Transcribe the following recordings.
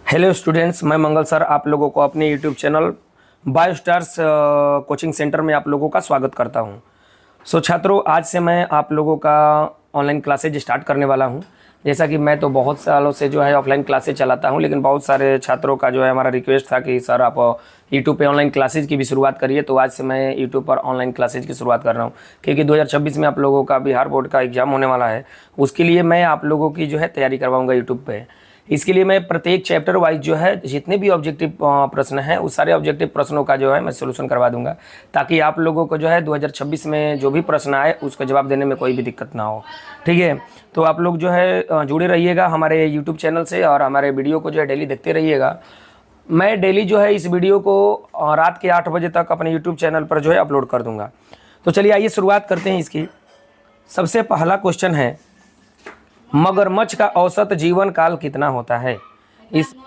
Hello students, मैं मंगल sir आप लोगों को अपने यूट्यूब चैनल बायोस्टार्स कोचिंग सेंटर में आप लोगों का स्वागत करता हूं। सो छात्रों, आज से मैं आप लोगों का ऑनलाइन क्लासेज स्टार्ट करने वाला हूं। जैसा कि मैं तो बहुत सालों से जो है ऑफलाइन क्लासेज चलाता हूं, लेकिन बहुत सारे छात्रों का जो है हमारा रिक्वेस्ट था कि सर आप यूट्यूब पे ऑनलाइन क्लासेज की भी शुरुआत करिए। तो आज से मैं यूट्यूब पर ऑनलाइन क्लासेज की शुरुआत कर रहा हूँ, क्योंकि 2026 में आप लोगों का बिहार बोर्ड का एग्ज़ाम होने वाला है। उसके लिए मैं आप लोगों की जो है तैयारी करवाऊँगा यूट्यूब पर। इसके लिए मैं प्रत्येक चैप्टर वाइज जो है जितने भी ऑब्जेक्टिव प्रश्न हैं उस सारे ऑब्जेक्टिव प्रश्नों का जो है मैं सोल्यूशन करवा दूंगा, ताकि आप लोगों को जो है 2026 में जो भी प्रश्न आए उसका जवाब देने में कोई भी दिक्कत ना हो। ठीक है, तो आप लोग जो है जुड़े रहिएगा हमारे यूट्यूब चैनल से और हमारे वीडियो को जो है डेली देखते रहिएगा। मैं डेली जो है इस वीडियो को रात के 8 बजे तक अपने यूट्यूब चैनल पर जो है अपलोड कर दूँगा। तो चलिए आइए शुरुआत करते हैं इसकी। सबसे पहला क्वेश्चन है, मगरमच्छ का औसत जीवन काल कितना होता है।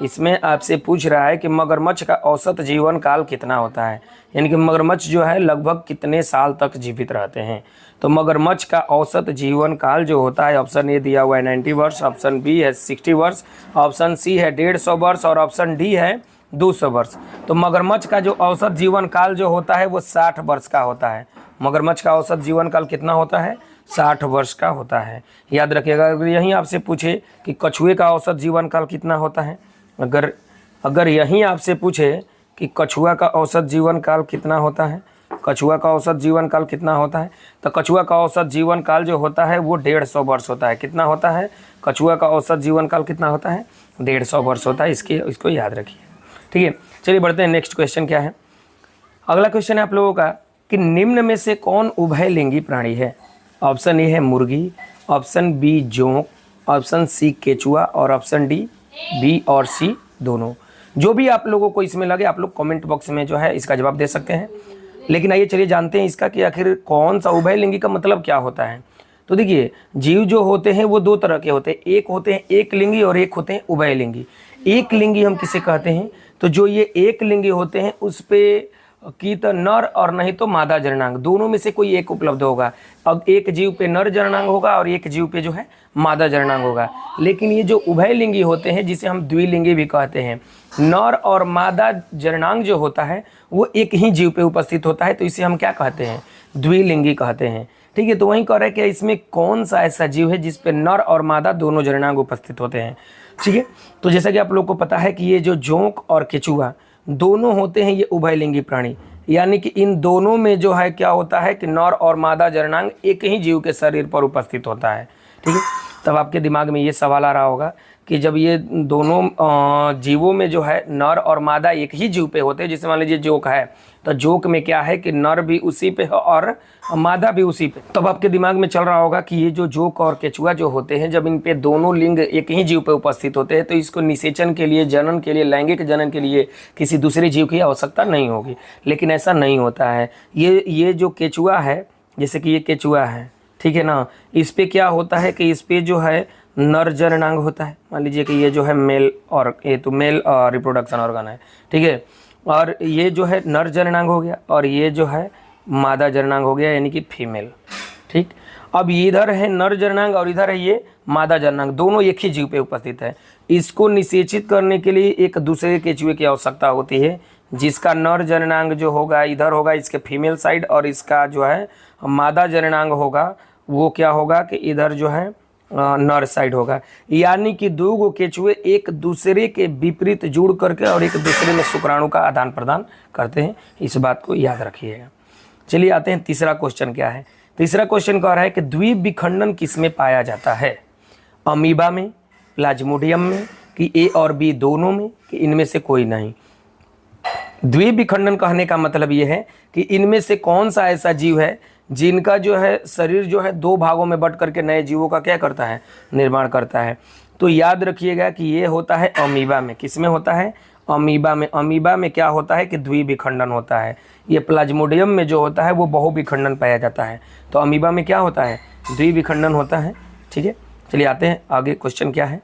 इसमें आपसे पूछ रहा है कि मगरमच्छ का औसत जीवन काल कितना होता है, यानी कि मगरमच्छ जो है लगभग कितने साल तक जीवित रहते हैं। तो मगरमच्छ का औसत जीवन काल जो होता है, ऑप्शन ए दिया हुआ है 90 वर्ष, ऑप्शन बी है 60 वर्ष, ऑप्शन सी है 150 वर्ष और ऑप्शन डी है 200 वर्ष। तो मगरमच्छ का जो औसत जीवन काल जो होता है वो 60 वर्ष का होता है। मगरमच्छ का औसत जीवन काल कितना होता है? 60 वर्ष का होता है। याद रखिएगा। अगर यहीं आपसे पूछे कि कछुए का औसत जीवन काल कितना होता है, अगर यहीं आपसे पूछे कि कछुआ का औसत जीवन काल कितना होता है, कछुआ का औसत जीवन काल कितना होता है, तो कछुआ का औसत जीवन काल जो होता है वो 150 वर्ष होता है। कितना होता है? कछुआ का औसत जीवन काल कितना होता है? 150 वर्ष होता है। इसको याद रखिए। ठीक है, चलिए बढ़ते हैं। नेक्स्ट क्वेश्चन क्या है? अगला क्वेश्चन है आप लोगों का कि निम्न में से कौन उभयलिंगी प्राणी है। ऑप्शन ए है मुर्गी, ऑप्शन बी जोंक, ऑप्शन सी केचुआ और ऑप्शन डी बी और सी दोनों। जो भी आप लोगों को इसमें लगे आप लोग कमेंट बॉक्स में जो है इसका जवाब दे सकते हैं। लेकिन आइए चलिए जानते हैं इसका कि आखिर कौन सा उभयलिंगी का मतलब क्या होता है। तो देखिए, जीव जो होते हैं वो दो तरह के होते हैं। एक होते हैं एक लिंगी और एक होते हैं उभयलिंगी। एक लिंगी हम किसे कहते हैं? तो जो ये एक लिंगी होते हैं उस पे की तो नर और नहीं तो मादा जननांग, दोनों में से कोई एक उपलब्ध होगा। अब एक जीव पे नर जननांग होगा और एक जीव पे जो है मादा जननांग होगा। लेकिन ये जो उभयलिंगी होते हैं, जिसे हम द्विलिंगी भी कहते हैं, नर और मादा जननांग जो होता है वो एक ही जीव पे उपस्थित होता है, तो इसे हम क्या कहते हैं? द्विलिंगी कहते हैं। ठीक है, तो वहीं कह रहा है कि इसमें कौन सा ऐसा जीव है जिसपे नर और मादा दोनों जननांग उपस्थित होते हैं। ठीक है, तो जैसा कि आप लोग को पता है कि ये जो जोंक और केचुआ दोनों होते हैं ये उभयलिंगी प्राणी, यानी कि इन दोनों में जो है क्या होता है कि नर और मादा जननांग एक ही जीव के शरीर पर उपस्थित होता है। ठीक है, तब आपके दिमाग में ये सवाल आ रहा होगा कि जब ये दोनों जीवों में जो है नर और मादा एक ही जीव पे होते हैं, जैसे मान लीजिए जोक है, तो जोक में क्या है कि नर भी उसी पे है और मादा भी उसी पे। तब आपके दिमाग में चल रहा होगा कि ये जो जोक और केचुआ जो होते हैं, जब इन पे दोनों लिंग एक ही जीव पे उपस्थित होते हैं तो इसको निषेचन के लिए, जनन के लिए, लैंगिक जनन के लिए किसी दूसरे जीव की आवश्यकता नहीं होगी। लेकिन ऐसा नहीं होता है। ये जो केचुआ है, जैसे कि ये केचुआ है, ठीक है ना, इस पे क्या होता है कि इस पे जो है नर जननांग होता है। मान लीजिए कि ये जो है मेल, और ये तो मेल रिप्रोडक्शन ऑर्गन है। ठीक है, और ये जो है नर जननांग हो गया और ये जो है मादा जननांग हो गया, यानी कि फीमेल। ठीक, अब इधर है नर जननांग और इधर है ये मादा जननांग, दोनों एक ही जीव पे उपस्थित है। इसको निषेचित करने के लिए एक दूसरे केचुए की आवश्यकता होती है, जिसका नर जननांग जो होगा इधर होगा इसके फीमेल साइड, और इसका जो है मादा जननांग होगा वो क्या होगा कि इधर जो है नर साइड होगा। यानी कि दो गो केचुए एक दूसरे के विपरीत जुड़ करके और एक दूसरे में शुक्राणु का आदान प्रदान करते हैं। इस बात को याद रखिएगा। चलिए आते हैं तीसरा क्वेश्चन क्या है। तीसरा क्वेश्चन कह रहा है कि द्वीप विखंडन किसमें पाया जाता है? अमीबा में, प्लाज्मोडियम में, कि ए और बी दोनों में, कि इनमें से कोई नहीं। द्वीप विखंडन कहने का मतलब ये है कि इनमें से कौन सा ऐसा जीव है जिनका जो है शरीर जो है दो भागों में बंट करके नए जीवों का क्या करता है? निर्माण करता है। तो याद रखिएगा कि ये होता है अमीबा में। किस में होता है? अमीबा में। अमीबा में क्या होता है कि द्विविखंडन होता है। ये प्लाज्मोडियम में जो होता है वो बहुविखंडन पाया जाता है। तो अमीबा में क्या होता है? द्विविखंडन होता है। ठीक है, चलिए आते हैं आगे। क्वेश्चन क्या है?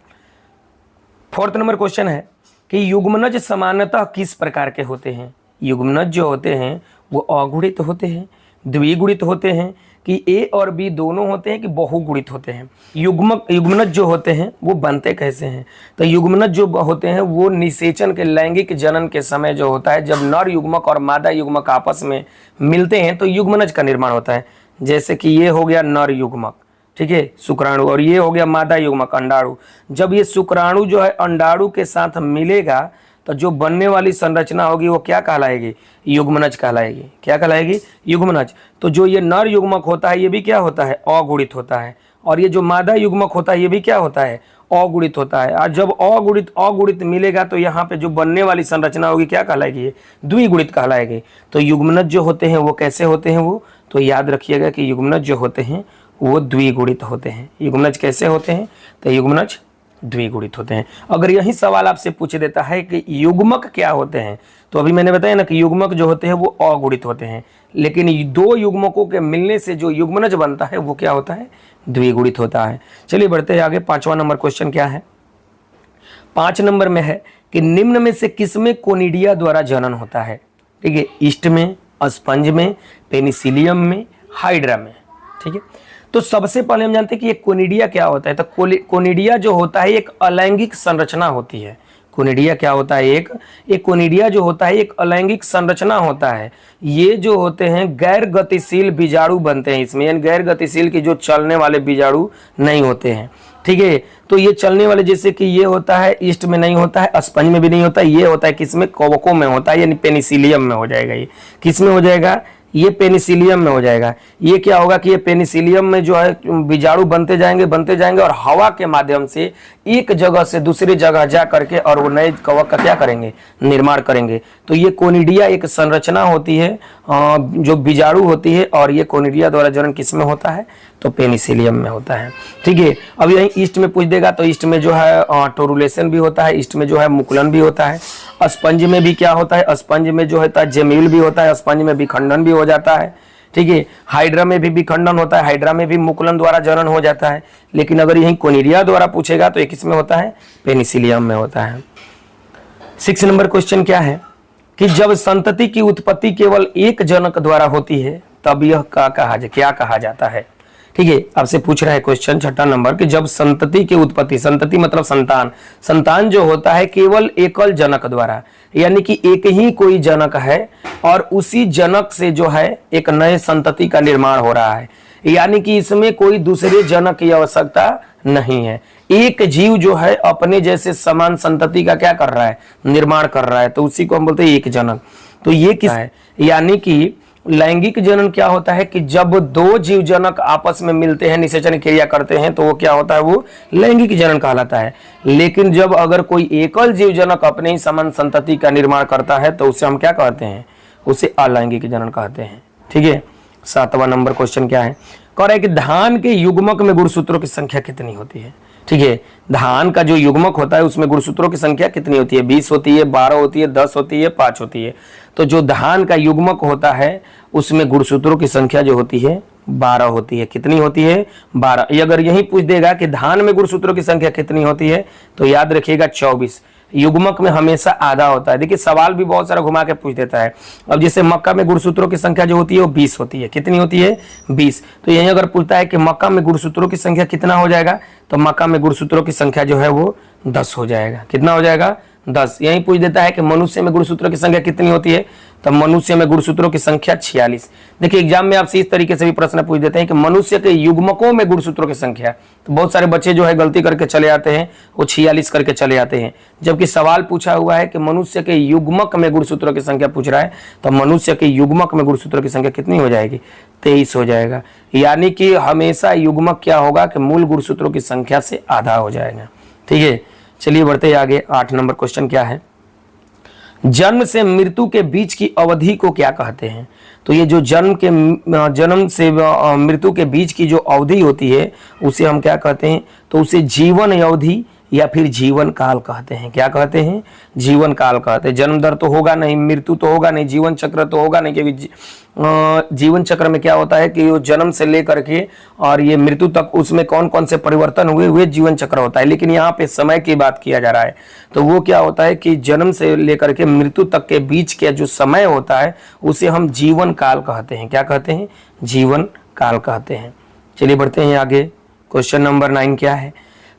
4th नंबर क्वेश्चन है कि युग्मनज सामान्यतः किस प्रकार के होते हैं? युग्मनज जो होते हैं वो अगुणित होते हैं, द्विगुणित होते हैं, कि ए और बी दोनों होते हैं, कि बहुगुणित होते हैं। युग्मनज जो होते हैं वो बनते कैसे हैं? तो युग्मनज जो होते हैं वो निषेचन के लैंगिक जनन के समय जो होता है, जब नर युग्मक और मादा युग्मक आपस में मिलते हैं तो युग्मनज का निर्माण होता है। जैसे कि ये हो गया नर युग्मक, ठीक है, शुक्राणु, और ये हो गया मादा युग्मक अंडाणु। जब ये शुक्राणु जो है अंडाणु के साथ मिलेगा तो जो बनने वाली संरचना होगी वो क्या कहलाएगी? युग्मनज कहलाएगी। क्या कहलाएगी? युग्मनज। तो जो ये नर युग्मक होता है ये भी क्या होता है? अगुणित होता है। और ये जो मादा युग्मक होता है ये भी क्या होता है? अगुणित होता है। और जब अगुणित मिलेगा तो यहाँ पे जो बनने वाली संरचना होगी क्या कहलाएगी? ये द्विगुणित कहलाएगी। तो युग्मनज जो होते हैं वो कैसे होते हैं? वो तो याद रखिएगा कि युग्मनज जो होते हैं वो द्विगुणित होते हैं। युग्मनज कैसे होते हैं? तो युग्मनज द्विगुणित होते हैं। अगर यही सवाल आपसे पूछ देता है कि युग्मक क्या होते हैं, तो अभी मैंने बताया ना कि युग्मक जो होते हैं वो अगुणित होते हैं, लेकिन दो युग्मकों के मिलने से जो युग्मनज बनता है वो क्या होता है? द्विगुणित होता है। चलिए बढ़ते हैं आगे। 5वां नंबर क्वेश्चन क्या है? 5 नंबर में है कि निम्न में से किसमें कोनिडिया द्वारा जनन होता है? ठीक है, ईस्ट में, स्पंज में, पेनिसिलियम में, हाइड्रा में। ठीक है, तो सबसे पहले हम जानते हैं कि ये कोनिडिया क्या होता है। तो कोनिडिया जो होता है एक अलैंगिक संरचना होती है। कोनिडिया क्या होता है? एक कोनिडिया जो होता है एक अलैंगिक संरचना होता है। ये जो होते हैं गैर गतिशील बीजाणु बनते हैं इसमें, यानी गैर गतिशील की जो चलने वाले बीजाणु नहीं होते हैं। ठीक है, तो ये चलने वाले जैसे कि ये होता है, ईस्ट में नहीं होता है, स्पंज में भी नहीं होता है, ये होता है किसमें? कवकों में होता है, यानी पेनिसिलियम में हो जाएगा। ये किस में हो जाएगा? ये पेनिसिलियम में हो जाएगा। ये क्या होगा कि ये पेनिसिलियम में जो है बीजाणु बनते जाएंगे और हवा के माध्यम से एक जगह से दूसरी जगह जा करके और वो नए कवक का क्या करेंगे? निर्माण करेंगे। तो ये कोनिडिया एक संरचना होती है जो बीजाणु होती है, और ये कोनिडिया द्वारा जनन किस में होता है? तो पेनिसिलियम में होता है। ठीक है, अब यही ईस्ट में पूछ देगा तो ईस्ट में जो है टोरुलेशन भी होता है, ईस्ट में जो है मुकुलन भी होता है। स्पंज में भी क्या होता है? स्पंज में जो होता है जेम्यूल भी होता है, स्पंज में विखंडन भी हो जाता है। ठीक है, हाइड्रा में भी विखंडन होता है, हाइड्रा में भी मुकुलन द्वारा जनन हो जाता है। लेकिन अगर यही कोनिडिया द्वारा पूछेगा तो ये किस में होता है? पेनिसिलियम में होता है। 6 नंबर क्वेश्चन क्या है कि जब संतति की उत्पत्ति केवल एक जनक द्वारा होती है तब यह क्या कहा जाता है? ठीक है, आपसे पूछ रहा है क्वेश्चन 6 नंबर कि जब संतति की उत्पत्ति, संतति मतलब संतान जो होता है केवल एकल जनक द्वारा, यानी कि एक ही कोई जनक है और उसी जनक से जो है एक नए संतति का निर्माण हो रहा है, यानी कि इसमें कोई दूसरे जनक की आवश्यकता नहीं है। एक जीव जो है अपने जैसे समान संतति का क्या कर रहा है? निर्माण कर रहा है, तो उसी को हम बोलते हैं एक जनक। तो ये क्या है? यानी कि लैंगिक जनन क्या होता है कि जब दो जीव जनक आपस में मिलते हैं, निषेचन क्रिया करते हैं, तो वो क्या होता है? वो लैंगिक जनन कहलाता है। लेकिन जब अगर कोई एकल जीव जनक अपने ही समान संतति का निर्माण करता है तो उसे हम क्या कहते हैं? उसे अलैंगिक जनन कहते हैं। ठीक है, 7वां नंबर क्वेश्चन क्या है? कह रहा है कि धान के युग्मक में गुणसूत्रों की संख्या कितनी होती है? ठीक है, धान का जो युग्मक होता है उसमें गुणसूत्रों की संख्या कितनी होती है? 20 होती है, 12 होती है, 10 होती है, 5 होती है। तो जो धान का युग्मक होता है उसमें गुणसूत्रों की संख्या जो होती है 12 होती है। कितनी होती है? 12। ये अगर यही पूछ देगा कि धान में गुणसूत्रों की संख्या कितनी होती है तो याद रखिएगा 24। युग्मक में हमेशा आधा होता है। देखिए सवाल भी बहुत सारा घुमा के पूछ देता है। अब जैसे मक्का में गुणसूत्रों की संख्या जो होती है वो 20 होती है। कितनी होती है? 20। तो यही अगर पूछता है कि मक्का में गुणसूत्रों की संख्या कितना हो जाएगा तो मक्का में गुणसूत्रों की संख्या जो है वो 10 हो जाएगा। कितना हो जाएगा? 10। यही पूछ देता है कि मनुष्य में गुणसूत्रों की संख्या कितनी होती है तो मनुष्य में गुणसूत्रों की संख्या 46। देखिए एग्जाम में आपसे इस तरीके से भी प्रश्न पूछ देते हैं कि मनुष्य के युग्मकों में गुणसूत्रों की संख्या, तो बहुत सारे बच्चे जो है गलती करके चले आते हैं, वो 46 करके चले आते हैं, जबकि सवाल पूछा हुआ है कि मनुष्य के युग्मक में गुणसूत्रों की संख्या पूछ रहा है, तो मनुष्य के युग्मक में गुणसूत्रों की संख्या कितनी हो जाएगी? 23 हो जाएगा। यानी कि हमेशा युग्मक क्या होगा कि मूल गुणसूत्रों की संख्या से आधा हो जाएगा। ठीक है, चलिए बढ़ते आगे। 8 नंबर क्वेश्चन क्या है? जन्म से मृत्यु के बीच की अवधि को क्या कहते हैं? तो ये जो जन्म से मृत्यु के बीच की जो अवधि होती है उसे हम क्या कहते हैं? तो उसे जीवन अवधि या फिर जीवन काल कहते हैं। क्या कहते हैं? जीवन काल कहते हैं। जन्म दर तो होगा नहीं, मृत्यु तो होगा नहीं, जीवन चक्र तो होगा नहीं, क्योंकि जीवन चक्र में क्या होता है कि वो जन्म से लेकर के और ये मृत्यु तक उसमें कौन कौन से परिवर्तन हुए जीवन चक्र होता है। लेकिन यहाँ पे समय की बात किया जा रहा है, तो वो क्या होता है कि जन्म से लेकर के मृत्यु तक के बीच का जो समय होता है उसे हम जीवन काल कहते हैं। क्या कहते हैं? जीवन काल कहते हैं। चलिए बढ़ते हैं आगे। क्वेश्चन नंबर 9 क्या है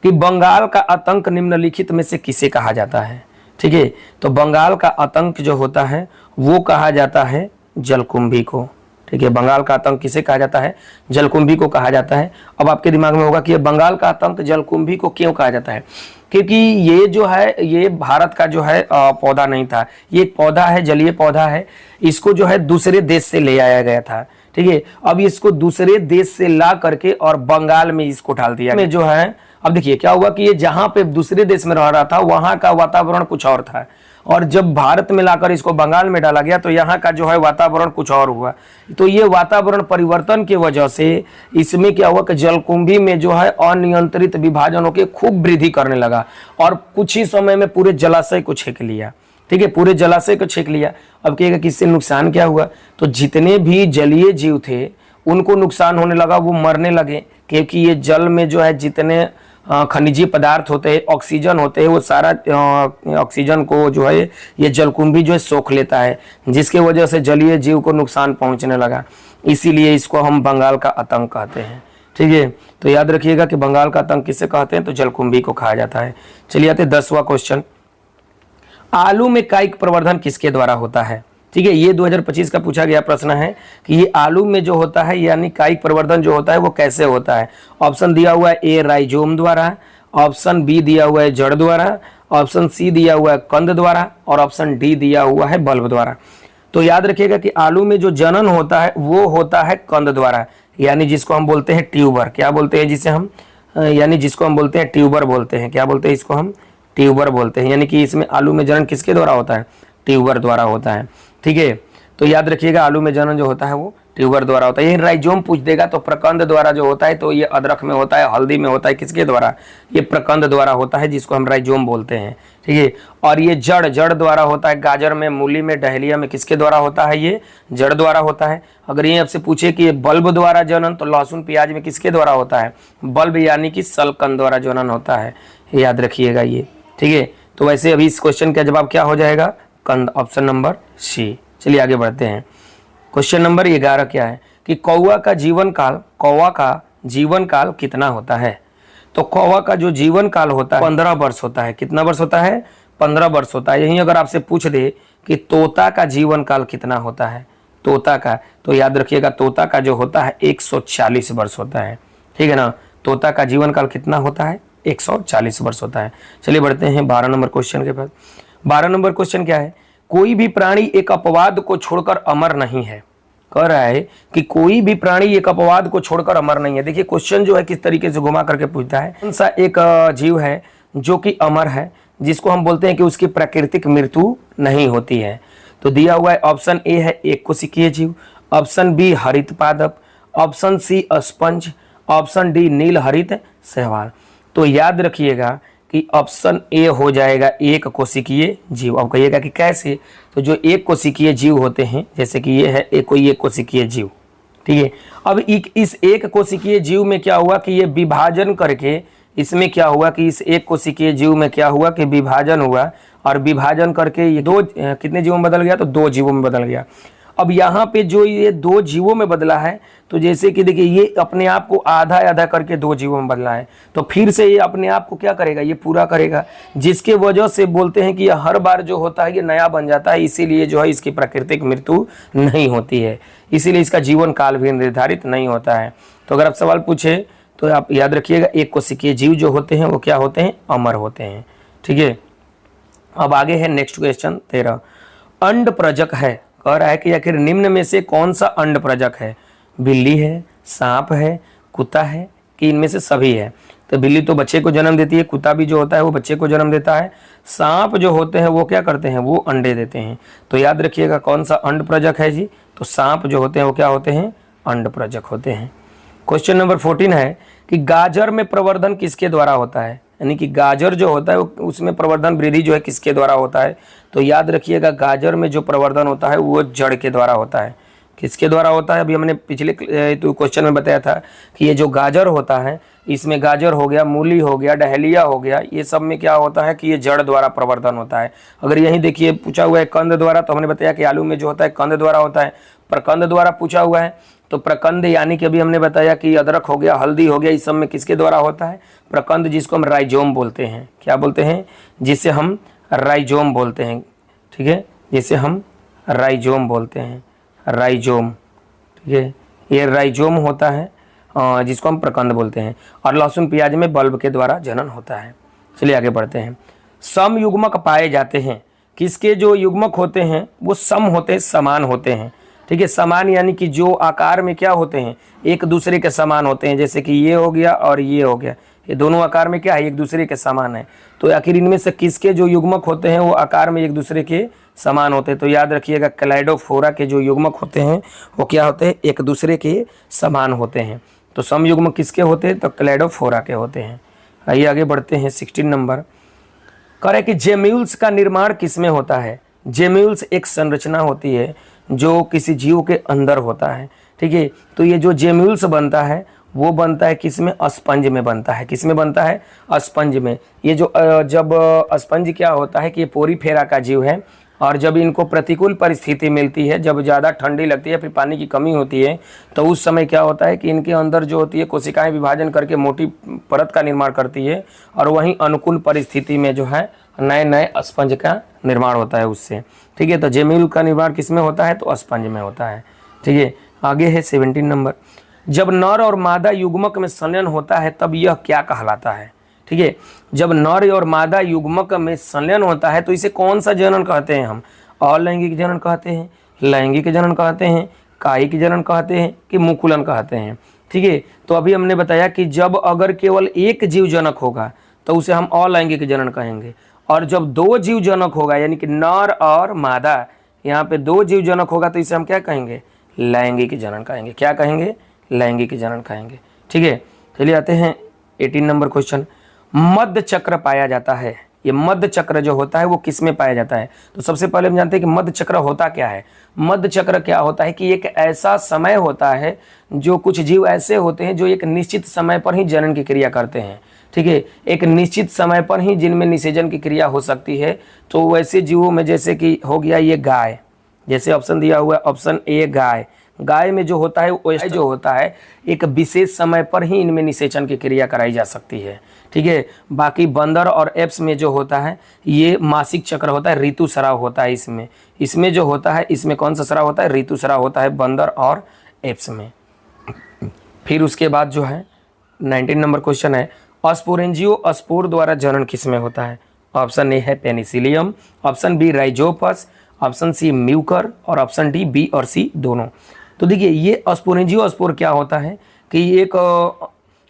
कि बंगाल का आतंक निम्नलिखित में से किसे कहा जाता है? ठीक है, तो बंगाल का आतंक जो होता है वो कहा जाता है जलकुंभी को। ठीक है, बंगाल का आतंक किसे कहा जाता है? जलकुंभी को कहा जाता है। अब आपके दिमाग में होगा कि ये बंगाल का आतंक जलकुंभी को क्यों कहा जाता है? क्योंकि ये जो है ये भारत का जो है पौधा नहीं था, ये एक पौधा है, जलीय पौधा है। इसको जो है दूसरे देश से ले आया गया था। ठीक है, अब इसको दूसरे देश से ला करके और बंगाल में इसको डाल दिया में जो है। अब देखिए क्या हुआ कि ये जहां पे दूसरे देश में रह रहा था वहां का वातावरण कुछ और था, और जब भारत में लाकर इसको बंगाल में डाला गया तो यहाँ का जो है वातावरण कुछ और हुआ। तो ये वातावरण परिवर्तन की वजह से इसमें क्या हुआ कि जलकुंभी में जो है अनियंत्रित विभाजन होकर खूब वृद्धि करने लगा और कुछ ही समय में पूरे जलाशय को छेक लिया। ठीक है, पूरे जलाशय को छेक लिया। अब कहेगा कि इससे नुकसान क्या हुआ? तो जितने भी जलीय जीव थे उनको नुकसान होने लगा, वो मरने लगे, क्योंकि ये जल में जो है जितने खनिजीय पदार्थ होते हैं, ऑक्सीजन होते हैं, वो सारा ऑक्सीजन को जो है ये जलकुंभी जो है सोख लेता है, जिसके वजह से जलीय जीव को नुकसान पहुंचने लगा। इसीलिए इसको हम बंगाल का आतंक कहते हैं। ठीक है, तो याद रखिएगा कि बंगाल का आतंक किसे कहते हैं? तो जलकुंभी को कहा जाता है। चलिए आते 10वां क्वेश्चन। आलू में कायिक प्रवर्धन किसके द्वारा होता है? ठीक है, ये 2025 का पूछा गया प्रश्न है कि ये आलू में जो होता है यानी कायिक प्रवर्धन जो होता है वो कैसे होता है। ऑप्शन दिया हुआ है ए राइजोम द्वारा, ऑप्शन बी दिया हुआ है जड़ द्वारा, ऑप्शन सी दिया हुआ है कंद द्वारा, और ऑप्शन डी दिया हुआ है बल्ब द्वारा। तो याद रखिएगा कि आलू में जो जनन होता है वो होता है कंद द्वारा, यानी जिसको हम बोलते हैं ट्यूबर। क्या बोलते हैं जिसे हम? यानी जिसको हम बोलते हैं ट्यूबर बोलते हैं। क्या बोलते हैं इसको हम? ट्यूबर बोलते हैं। यानी कि इसमें आलू में जनन किसके द्वारा होता है? ट्यूबर द्वारा होता है। ठीक है, तो याद रखिएगा आलू में जनन जो होता है वो ट्यूबर द्वारा होता है। ये राइजोम पूछ देगा तो प्रकंद द्वारा जो होता है, तो ये अदरक में होता है, हल्दी में होता है, किसके द्वारा? ये प्रकंद द्वारा होता है, जिसको हम राइजोम बोलते हैं। ठीक है, और ये जड़ द्वारा होता है। गाजर में, मूली में, डहलिया में किसके द्वारा होता है? ये जड़ द्वारा होता है। अगर ये आपसे पूछे कि ये बल्ब द्वारा जनन, तो लहसुन प्याज में किसके द्वारा होता है? बल्ब यानी कि सलकंद द्वारा जनन होता है। याद रखिएगा ये। ठीक है, तो वैसे अभी इस क्वेश्चन का जवाब क्या हो जाएगा? कंद, ऑप्शन नंबर सी। चलिए आगे बढ़ते हैं। क्वेश्चन नंबर 11 क्या है कि कौवा का जीवन काल कितना होता है? तो कौवा का जो जीवन काल होता है 15 वर्ष होता है। कितना वर्ष होता है? 15 वर्ष होता है। यही अगर आपसे पूछ दे कि तोता का जीवन काल कितना होता है, तोता का, तो याद रखिएगा तोता का जो होता है 140 वर्ष होता है। ठीक है ना, तोता का जीवन काल कितना होता है? 140 वर्ष होता है। चलिए बढ़ते हैं 12 नंबर क्वेश्चन के पास। 12 नंबर क्वेश्चन क्या है? कोई भी प्राणी एक अपवाद को छोड़कर अमर नहीं है। कह रहा है कि कोई भी प्राणी एक अपवाद को छोड़कर अमर नहीं है। देखिए क्वेश्चन जो है किस तरीके से घुमा करके पूछता है। कौन सा एक जीव है जो कि अमर है, जिसको हम बोलते हैं कि उसकी प्राकृतिक मृत्यु नहीं होती है? तो दिया हुआ है ऑप्शन ए है एक कोशिकीय जीव, ऑप्शन बी हरित पादप, option C sponge, option D नील हरित शैवाल। तो याद रखिएगा कि ऑप्शन ए हो जाएगा एक कोशिकीय जीव। अब कहिएगा कि कैसे? तो जो एक कोशिकीय जीव होते हैं, जैसे कि ये है कोई एक कोशिकीय जीव। ठीक है, अब इस एक कोशिकीय जीव में क्या हुआ कि ये विभाजन करके, इसमें क्या हुआ कि इस एक कोशिकीय जीव में क्या हुआ कि विभाजन हुआ, और विभाजन करके ये कितने जीवों में बदल गया? तो 2 जीवों में बदल गया। अब यहाँ पे जो ये 2 जीवों में बदला है, तो जैसे कि देखिए ये अपने आप को आधा आधा करके 2 जीवों में बदला है, तो फिर से ये अपने आप को क्या करेगा? ये पूरा करेगा, जिसके वजह से बोलते हैं कि ये हर बार जो होता है ये नया बन जाता है। इसीलिए जो है इसकी प्राकृतिक मृत्यु नहीं होती है, इसीलिए इसका जीवन काल भी निर्धारित नहीं होता है। तो अगर आप सवाल पूछे तो आप याद रखिएगा एक कोशिकीय जीव जो होते हैं वो क्या होते हैं? अमर होते हैं। ठीक है, अब आगे है नेक्स्ट क्वेश्चन 13। अंड प्रजक है। कह रहा है कि आखिर निम्न में से कौन सा अंड प्रजक है? बिल्ली है, सांप है, कुत्ता है, कि इनमें से सभी है? तो बिल्ली तो बच्चे को जन्म देती है, कुत्ता भी जो होता है वो बच्चे को जन्म देता है, सांप जो होते हैं वो क्या करते हैं? वो अंडे देते हैं। तो याद रखिएगा कौन सा अंड प्रजक है जी? तो सांप जो होते हैं वो क्या होते हैं? अंड प्रजक होते हैं। क्वेश्चन नंबर 14 है कि गाजर में प्रवर्धन किसके द्वारा होता है? यानी कि गाजर जो होता है उसमें प्रवर्धन वृद्धि जो है किसके द्वारा होता है? तो याद रखिएगा गाजर में जो प्रवर्धन होता है वो जड़ के द्वारा होता है। किसके द्वारा होता है? अभी हमने पिछले तो क्वेश्चन में बताया था कि ये जो गाजर होता है, इसमें गाजर हो गया, मूली हो गया, डहलिया हो गया, ये सब में क्या होता है कि ये जड़ द्वारा प्रवर्धन होता है। अगर यहीं देखिए पूछा हुआ है कंद द्वारा, तो हमने बताया कि आलू में जो होता है कंद द्वारा होता है। प्रकंद द्वारा पूछा हुआ है तो प्रकंद यानी कि अभी हमने बताया कि अदरक हो गया, हल्दी हो गया, इस सब में किसके द्वारा होता है? प्रकंद, जिसको हम राइजोम बोलते हैं। क्या बोलते हैं? जिसे हम राइजोम बोलते हैं। ठीक है, जिसे हम राइजोम बोलते हैं, राइजोम। ठीक है, ये राइजोम होता है जिसको हम प्रकंद बोलते हैं। और लहसुन प्याज में बल्ब के द्वारा जनन होता है। चलिए आगे बढ़ते हैं। सम युग्मक पाए जाते हैं। किसके जो युग्मक होते हैं वो सम होते हैं, समान होते हैं। ठीक है, समान यानी कि जो आकार में क्या होते हैं? एक दूसरे के समान होते हैं। जैसे कि ये हो गया और ये हो गया, ये दोनों आकार में क्या है? एक दूसरे के समान है। तो आखिर इनमें से किसके जो युग्मक होते हैं वो आकार में एक दूसरे के समान होते हैं? तो याद रखिएगा क्लाइडोफोरा के जो युग्मक होते हैं वो क्या होते हैं? एक दूसरे के समान होते हैं। तो सम युग्मक किसके होते हैं? तो क्लाइडोफोरा के होते हैं। आइए आगे बढ़ते हैं। 16 नंबर करें कि जेम्यूल्स का निर्माण किसमें होता है? जेम्यूल्स एक संरचना होती है जो किसी जीव के अंदर होता है। ठीक है, तो ये जो जेम्यूल्स बनता है वो बनता है किसमें? अस्पंज में बनता है। किसमें बनता है? अस्पंज में। ये जो जब अस्पंज क्या होता है कि ये पोरीफेरा का जीव है, और जब इनको प्रतिकूल परिस्थिति मिलती है, जब ज़्यादा ठंडी लगती है, फिर पानी की कमी होती है, तो उस समय क्या होता है कि इनके अंदर जो होती है कोशिकाएं विभाजन करके मोटी परत का निर्माण करती है, और वहीं अनुकूल परिस्थिति में जो है नए नए स्पंज का निर्माण होता है उससे। ठीक है, तो जेम्यूल का निर्माण किसमें होता है? तो अस्पंज में होता है। ठीक है, आगे है 17 नंबर। जब नर और मादा युग्मक में संलयन होता है तब यह क्या कहलाता है? ठीक है, जब नर और मादा युग्मक में संलयन होता है तो इसे कौन सा जनन कहते हैं हम? अलैंगिक जनन कहते हैं, लैंगिक जनन कहते हैं, कायिक जनन कहते हैं कि मुकुलन कहते हैं? ठीक है, तो अभी हमने बताया कि जब अगर केवल एक जीव जनक होगा तो उसे हम अलैंगिक जनन कहेंगे, और जब दो जीव जनक होगा यानी कि नर और मादा, यहाँ पे दो जीव जनक होगा तो इसे हम क्या कहेंगे? लैंगिक जनन कहेंगे। क्या कहेंगे? लैंगिक जनन कहेंगे। ठीक है, चलिए आते हैं 18 नंबर क्वेश्चन। मध्य चक्र पाया जाता है। ये मध्य चक्र जो होता है वो किस में पाया जाता है? तो सबसे पहले हम जानते हैं कि मध्य चक्र होता क्या है। मध्य चक्र क्या होता है कि एक ऐसा समय होता है जो कुछ जीव ऐसे होते हैं जो एक निश्चित समय पर ही जनन की क्रिया करते हैं। ठीक है, एक निश्चित समय पर ही जिनमें निषेचन की क्रिया हो सकती है। तो वैसे जीवों में जैसे कि हो गया ये गाय, जैसे ऑप्शन दिया हुआ है ऑप्शन ए गाय। गाय में जो होता है वो जो होता है एक विशेष समय पर ही इनमें निषेचन की क्रिया कराई जा सकती है। ठीक है, बाकी बंदर और एप्स में जो होता है ये मासिक चक्र होता है, ऋतु स्राव होता है इसमें। इसमें जो होता है इसमें कौन सा स्राव होता है? ऋतु स्राव होता है बंदर और एप्स में। फिर उसके बाद जो है 19 नंबर क्वेश्चन है, अस्पोरेंजियो स्पोर द्वारा जनन किसमें होता है? ऑप्शन ए है penicillium, option B rhizopus, option C mucor, और ऑप्शन डी बी और सी दोनों। तो देखिए ये अस्पोरेंजियो स्पोर क्या होता है कि एक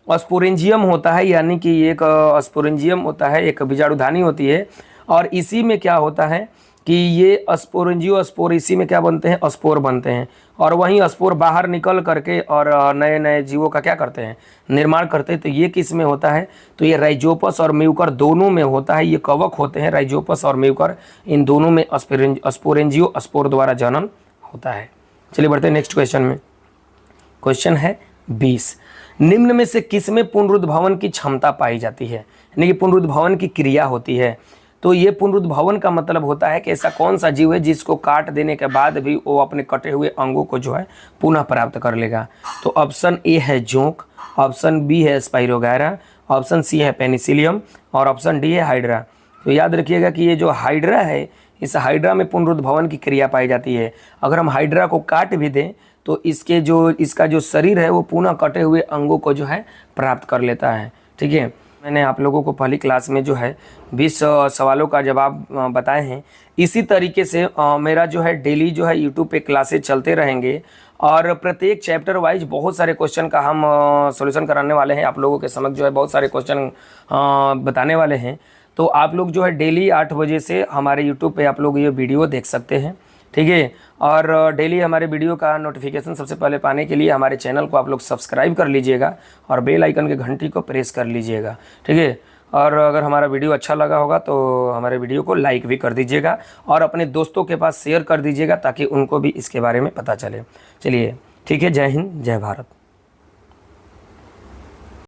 अस्पोरेंजियम होता है, यानी कि एक अस्पोरेंजियम होता है, एक बीजाणुधानी होती है, और इसी में क्या होता है कि ये अस्पोरेंजियो स्पोर इसी में क्या बनते हैं? स्पोर बनते हैं, और वहीं स्पोर बाहर निकल करके और नए नए जीवों का क्या करते हैं? निर्माण करते हैं। तो ये किस में होता है? तो ये राइजोपस और म्यूकर दोनों में होता है। ये कवक होते हैं राइजोपस और म्यूकर, इन दोनों में अस्पोरेंजियो स्पोर द्वारा जनन होता है। चलिए बढ़ते हैं नेक्स्ट क्वेश्चन में। क्वेश्चन है 20। निम्न में से किस में पुनरुद्भवन की क्षमता पाई जाती है? यानी कि पुनरुद्भवन की क्रिया होती है। तो ये पुनरुद्भवन का मतलब होता है कि ऐसा कौन सा जीव है जिसको काट देने के बाद भी वो अपने कटे हुए अंगों को जो है पुनः प्राप्त कर लेगा। तो ऑप्शन ए है जोंक, ऑप्शन बी है स्पाइरोगैरा, ऑप्शन सी है पेनिसिलियम, और ऑप्शन डी है हाइड्रा। तो याद रखिएगा कि ये जो हाइड्रा है, इस हाइड्रा में पुनरुद्भवन की क्रिया पाई जाती है। अगर हम हाइड्रा को काट भी दें तो इसका जो शरीर है वो पुनः कटे हुए अंगों को जो है प्राप्त कर लेता है। ठीक है, मैंने आप लोगों को पहली क्लास में जो है 20 सवालों का जवाब बताए हैं। इसी तरीके से मेरा जो है डेली जो है यूट्यूब पे क्लासेज चलते रहेंगे, और प्रत्येक चैप्टर वाइज बहुत सारे क्वेश्चन का हम सॉल्यूशन कराने वाले हैं। आप लोगों के समक्ष जो है बहुत सारे क्वेश्चन बताने वाले हैं। तो आप लोग जो है डेली 8 बजे से हमारे यूट्यूब पे आप लोग ये वीडियो देख सकते हैं। ठीक है, और डेली हमारे वीडियो का नोटिफिकेशन सबसे पहले पाने के लिए हमारे चैनल को आप लोग सब्सक्राइब कर लीजिएगा और बेल आइकन के घंटी को प्रेस कर लीजिएगा। ठीक है, और अगर हमारा वीडियो अच्छा लगा होगा तो हमारे वीडियो को लाइक भी कर दीजिएगा और अपने दोस्तों के पास शेयर कर दीजिएगा ताकि उनको भी इसके बारे में पता चले। चलिए ठीक है, जय हिंद जय भारत।